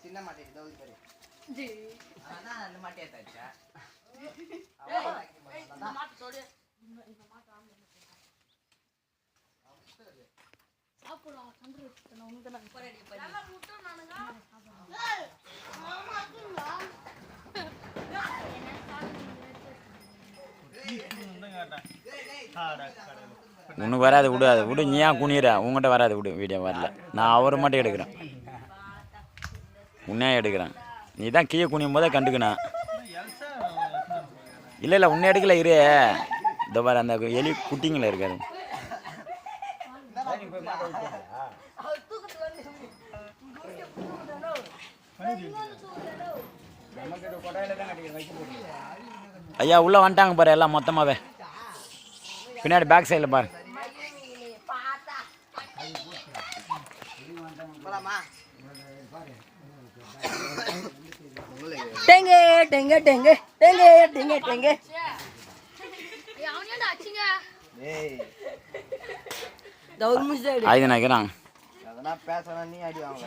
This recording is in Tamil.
சின்ன மாட்டேன் உனக்கு வராது விடு, அது விடு. நீ ஏன் குனிற? உங்கள்கிட்ட வராது விடு. வீடியோ வரல, நான் அவரை மட்டும் எடுக்கிறேன். உன்னே எடுக்கிறேன். நீ தான் கீழே குனியும் போதே கண்டுக்கணும். இல்லை இல்லை, உன்னை எடுக்கல. இரு, இந்த பாரு அந்த எலி குட்டிங்கள இருக்காரு. ஐயா உள்ளே வந்துட்டாங்க பாரு எல்லாம் மொத்தமாகவே. பின்னாடி பேக் சைடில் பாரு. டெங்க டெங்க டெங்க டெங்க டெங்க டெங்க ஆயுதம் நினைக்கிறான். அதெல்லாம் பேசணும். நீ அடி வாங்க.